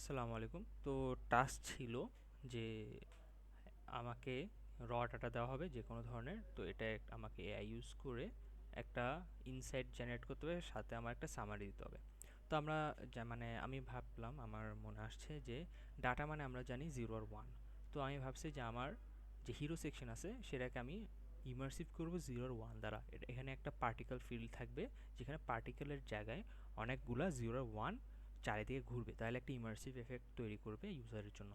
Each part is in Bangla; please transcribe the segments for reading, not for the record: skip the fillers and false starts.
আসসালামু আলাইকুম। তো টাস্ক ছিল যে আমাকে ডাটা দেওয়া হবে যে কোনো ধরনের। তো এটা আমাকে এআই ইউজ করে একটা ইনসাইট জেনারেট করতে হবে, সাথে আমার একটা সামারি দিতে হবে। তো আমরা মানে আমি ভাবলাম, আমার মনে আসছে যে ডাটা মানে আমরা জানি 0 আর 1। তো আমি ভাবছি যে আমার যে হিরো সেকশন আছে সেটাকে আমি ইমার্সিভ করব 0 আর 1 দ্বারা। এখানে একটা পার্টিকেল ফিল্ড থাকবে, যেখানে পার্টিকেলের জায়গায় অনেকগুলা 0 আর 1 চারিদিকে ঘুরবে, তাহলে একটা ইমার্সিভ এফেক্ট তৈরি করবে ইউজারের জন্য।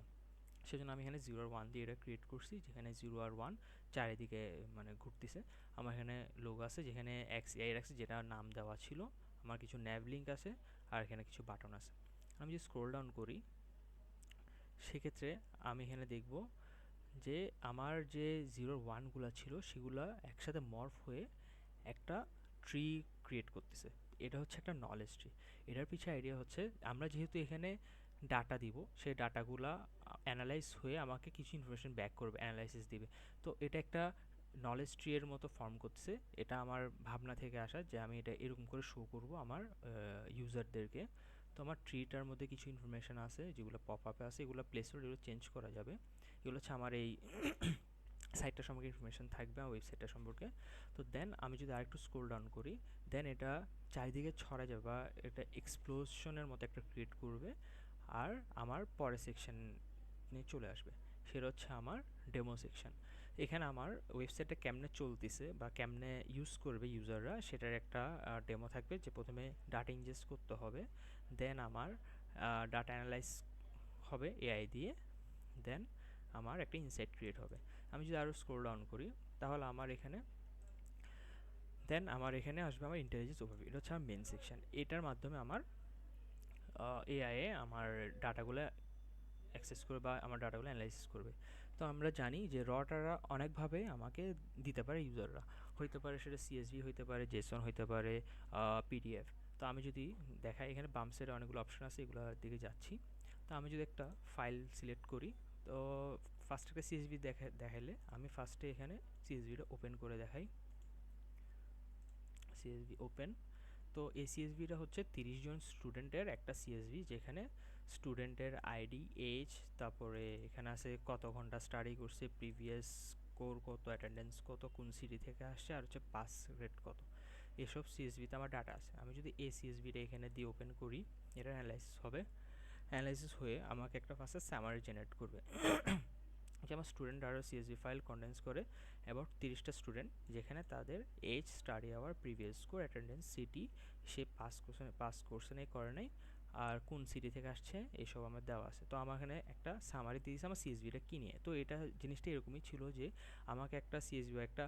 সেজন্য আমি এখানে 0 আর 1 দিয়ে এটা ক্রিয়েট করছি, যেখানে 0 আর 1 চারিদিকে মানে ঘুরতেছে। আমার এখানে লোগো আছে, যেখানে এক্সিআই রাখছি, যেটা নাম দেওয়া ছিল। আমার কিছু ন্যাভ লিঙ্ক আছে, আর এখানে কিছু বাটন আছে। আমি যদি স্ক্রোল ডাউন করি, সেক্ষেত্রে আমি এখানে দেখব যে আমার যে 0 আর 1 গুলা ছিল সেগুলা একসাথে মর্ফ হয়ে একটা ট্রি ক্রিয়েট করতেছে। এটা হচ্ছে একটা নলেজ ট্রি। এটার পিছে আইডিয়া হচ্ছে, আমরা যেহেতু এখানে ডাটা দিব, সেই ডাটাগুলা অ্যানালাইজ হয়ে আমাকে কিছু ইনফরমেশন ব্যাক করবে, অ্যানালাইসিস দিবে। তো এটা একটা নলেজ ট্রি এর মতো ফর্ম করতেছে। এটা আমার ভাবনা থেকে আসা যে আমি এটা এরকম করে শো করব আমার ইউজারদেরকে। তো আমার ট্রিটার মধ্যে কিছু ইনফরমেশন আছে যেগুলো পপ আপে আছে, এগুলো প্লেসোর, এগুলো চেঞ্জ করা যাবে। এগুলো হচ্ছে আমার এই সাইটটা সম্পর্কে ইনফরমেশন থাকবে, আমার ওয়েবসাইটটা সম্পর্কে। তো দেন আমি যদি আরেকটু স্ক্রোল ডাউন করি, দেন এটা চারিদিকে ছড়া যাবে বা এটা এক্সপ্লোশনের মতো একটা ক্রিয়েট করবে, আর আমার পরের সেকশনে চলে আসবে। সেটা হচ্ছে আমার ডেমো সেকশন। এখানে আমার ওয়েবসাইটটা কেমনে চলতেছে বা কেমনে ইউজ করবে ইউজাররা সেটার একটা ডেমো থাকবে, যে প্রথমে ডাটা ইনজেস্ট করতে হবে, দেন আমার ডাটা অ্যানালাইজ হবে এআই দিয়ে, দেন আমার একটা ইনসাইট ক্রিয়েট হবে। আমি যদি আরও স্ক্রোল ডাউন করি, তাহলে আমার এখানে আসবে আমার ইন্টেলিজেন্স ওভারভিউ। এটা হচ্ছে আমার মেন সেকশন। এটার মাধ্যমে আমার এআইএ আমার ডাটাগুলো অ্যাক্সেস করবে বা আমার ডাটাগুলো অ্যানালাইসিস করবে। তো আমরা জানি যে ডাটা অনেকভাবে আমাকে দিতে পারে ইউজাররা। হইতে পারে সেটা সিএসভি, হইতে পারে জেসন, হইতে পারে পিডিএফ। তো আমি যদি দেখাই, এখানে বাম সাইডে অনেকগুলো অপশন আছে, এগুলোর দিকে যাচ্ছি। তো আমি যদি একটা ফাইল সিলেক্ট করি, তো ফার্স্ট একটা সিএসভি দেখাইলে আমি ফার্স্টে এখানে সিএসভিটা ওপেন করে দেখাই। CSV open. তো এই সিএসভিটা হচ্ছে 30 জন স্টুডেন্টের একটা সিএসভি, যেখানে স্টুডেন্টের আইডি, এজ, তারপরে এখানে আছে কত ঘন্টা স্টাডি করছে, প্রিভিয়াস স্কোর কত, অ্যাটেন্ডেন্স কত, কোন সিটি থেকে আসছে, আর হচ্ছে পাস রেট কত। এসব সিএসভিতে আমার ডাটা আছে। আমি যদি এই সিএসভিটা এখানে দিয়ে ওপেন করি, এটা অ্যানালাইসিস হবে। অ্যানালাইসিস হয়ে আমাকে একটা ফার্স্টে সামারি জেনারেট করবে, যে আমার স্টুডেন্ট আরও সিএসভি ফাইল কন্ডেন্স করে অ্যাবাউট 30টা স্টুডেন্ট, যেখানে তাদের age, study hour, previous score, attendance, city, সে পাস করছে নাই করে নাই, আর কোন সিটি থেকে আসছে, এইসব আমার দেওয়া আছে। তো আমার এখানে একটা সামারি দিয়েছে আমার সিএসভিটা কি নিয়ে। তো এটা জিনিসটা এরকমই ছিল যে আমাকে একটা সিএসভি, একটা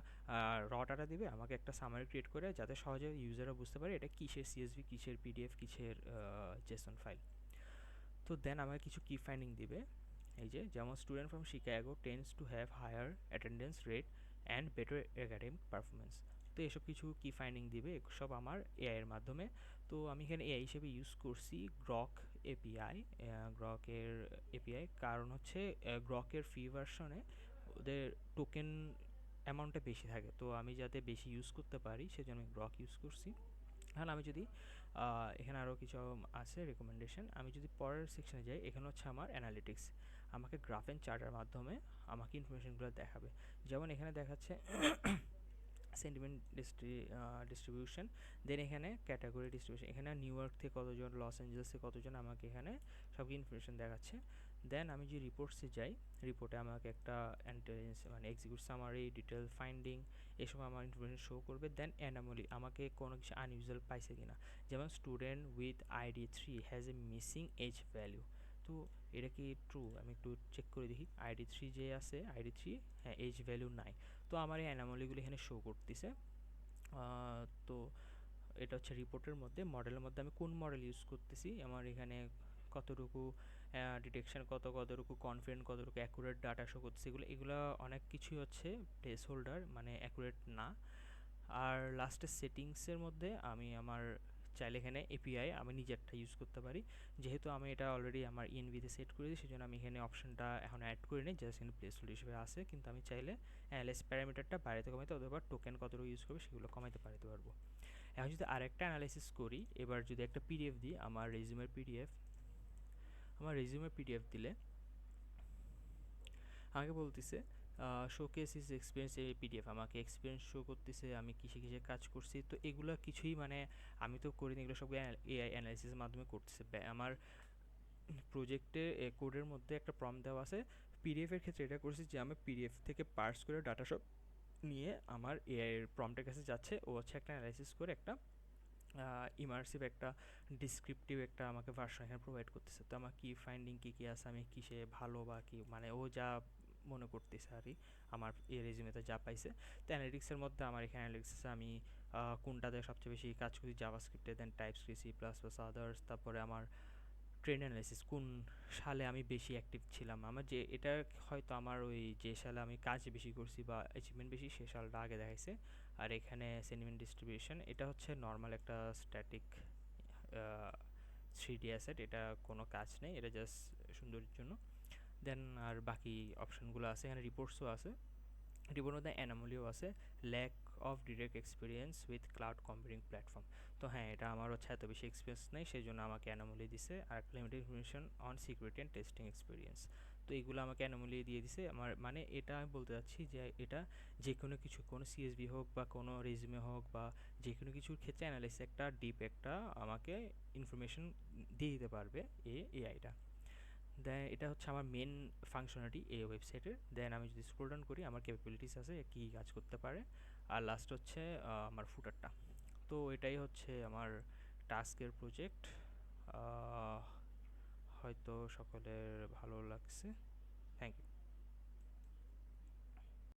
ডাটা দিবে, আমাকে একটা সামারি ক্রিয়েট করে, যাতে সহজে ইউজাররা বুঝতে পারে এটা কিসের সিএসভি, কিসের পিডিএফ, কিসের জেসন ফাইল। তো দেন আমাকে কিছু কি ফাইন্ডিং দিবে, এই যে যেমন student from Chicago tends to have higher attendance rate and better academic performance. তো এসব কিছু কি ফাইন্ডিং দিবে, সব আমার এআই এর মাধ্যমে। তো আমি এখানে এআই হিসেবে ইউজ করছি গ্রক এপিআই। গ্রকের এপিআই কারণ হচ্ছে গ্রকের ফ্রি ভার্সনে ওদের টোকেন অ্যামাউন্টটা বেশি থাকে, তো আমি যাতে বেশি ইউজ করতে পারি সেজন্য আমি গ্রক ইউজ করছি। এখন আমি যদি এখানে আরও কিছু আছে রেকমেন্ডেশন, আমি যদি পরের সেকশনে যাই, এখানে হচ্ছে আমার অ্যানালিটিক্স। আমাকে গ্রাফ অ্যান্ড চার্টের মাধ্যমে আমাকে ইনফরমেশনগুলো দেখাবে। যেমন এখানে দেখাচ্ছে সেন্টিমেন্ট ডিস্ট্রিবিউশন, দেন এখানে ক্যাটাগরি ডিস্ট্রিবিউশন, এখানে নিউ ইয়র্ক থেকে কতজন, লস অ্যাঞ্জেলেস থেকে কতজন, আমাকে এখানে সব ইনফরমেশন দেখাচ্ছে। দেন আমি যে রিপোর্টসে যাই, রিপোর্টে আমাকে একটা ইন্টেলিজেন্স মানে এক্সিকিউট সামারি, ডিটেল ফাইন্ডিং, এসব আমার ইনফরমেশন শো করবে। দেন অ্যানোমালি, আমাকে কোনো কিছু আনইউজুয়াল পাইছে কিনা, যেমন student with ID3 has a missing age value. তো এটা কি ট্রু, আমি একটু চেক করে দেখি। ID3 যে আছে, ID3, হ্যাঁ, এজ ভ্যালু নাই। তো আমার এই অ্যানোমালিগুলো এখানে শো করতেছে। তো এটা হচ্ছে রিপোর্টের মধ্যে। মডেলের মধ্যে আমি কোন মডেল ইউজ করতেছি, আমার এখানে কতটুকু ডিটেকশন, কতটুকু কনফিডেন্ট, কতটুকু অ্যাকুরেট ডাটা শো করতেছে, এগুলো অনেক কিছুই হচ্ছে প্লেস হোল্ডার, মানে অ্যাকুরেট না। আর লাস্টের সেটিংসের মধ্যে আমি আমার চাইলে এখানে এপিআই আমি নিজেরটা ইউজ করতে পারি। যেহেতু আমি এটা অলরেডি আমার ইএনভিতে সেট করে দিই, সেজন্য আমি এখানে অপশনটা এখন অ্যাড করে নিই, জাস্ট এখানে প্লেস হোল্ডার হিসেবে আছে। কিন্তু আমি চাইলে অ্যানালাইস প্যারামিটারটা বাড়াতে কমাতে, অথবা টোকেন কতটুকু ইউজ করবে সেগুলো কমাতে পারতে পারবো। এখন যদি আরেকটা অ্যানালাইসিস করি, এবার যদি একটা পিডিএফ দিই, আমার রেজিউমের পিডিএফ, আমার রেজিউমে পিডিএফ দিলে আমাকে বলতেছে showcase is experience A PDF, আমাকে এক্সপিরিয়েন্স শো করতেছে আমি কিসে কিসে কাজ করছি। তো এগুলো কিছুই মানে আমি তো করিনি, এগুলো সব এআই অ্যানালাইসিসের মাধ্যমে করতেছে। আমার প্রজেক্টে কোডের মধ্যে একটা প্রম্পট দেওয়া আছে। পিডিএফ এর ক্ষেত্রে এটা করছি যে আমি পিডিএফ থেকে পার্স করে ডাটা সব নিয়ে আমার এআই এর প্রম্পটের কাছে যাচ্ছে, ও হচ্ছে একটা অ্যানালাইসিস করে একটা ইমার্সিভ একটা ডিসক্রিপটিভ একটা আমাকে ভার্সন এখানে প্রোভাইড করতেছে। তো আমার কি ফাইন্ডিং কী কী আছে, আমি কিসে ভালো বা কি মানে ও যা মনে করতেছে আর কি, আমার এই রেজিউমেতে যা পাইছে। তো অ্যানালিটিক্সের মধ্যে আমার এখানে অ্যানালিটিক্সে আমি কোনটাতে সবচেয়ে বেশি কাজ করি, জাভাস্ক্রিপ্টে, then TypeScript, C plus plus others. তারপরে আমার ট্রেন্ড অ্যানালাইসিস কোন সালে আমি বেশি অ্যাক্টিভ ছিলাম, আমার যে এটা হয়তো আমার ওই যে সালে আমি কাজ বেশি করছি বা অ্যাচিভমেন্ট বেশি সে সালটা আগে দেখাইছে। আর এখানে সেন্টিমেন্ট ডিস্ট্রিবিউশন, এটা হচ্ছে নর্মাল একটা স্ট্যাটিক 3D অ্যাসেট, এটা কোনো কাজ নেই, এটা জাস্ট সৌন্দর্যের জন্য। দেন আর বাকি অপশনগুলো আছে, এখানে রিপোর্টসও আছে, রিপোর্টের মধ্যে অ্যানোমালিও আছে, lack of direct experience with cloud computing platform. তো হ্যাঁ, এটা আমার হচ্ছে এত বেশি এক্সপিরিয়েন্স নেই, সেই জন্য আমাকে অ্যানোমালি দিছে। আর limited information on security and testing experience, তো এইগুলো আমাকে অ্যানোমালি দিয়ে দিছে। আমার মানে এটা আমি বলতে চাচ্ছি যে এটা যে কোনো কিছু, কোনো সিএসভি হোক বা কোনো রেজুমে হোক বা যে কোনো কিছুর ক্ষেত্রে অ্যানালাইসিস একটা ডিপ একটা আমাকে ইনফরমেশন দিয়ে দিতে পারবে এআইটা। দেন এটা হচ্ছে আমার মেন ফাংশনালিটি এই ওয়েবসাইটের। দেন আমি যদি স্ক্রল ডাউন করি আমার ক্যাপাবিলিটিস আছে কী কাজ করতে পারে। আর লাস্ট হচ্ছে আমার ফুটারটা। তো এটাই হচ্ছে আমার টাস্কের প্রজেক্ট। হয়তো সকলের ভালো লাগছে। Thank you.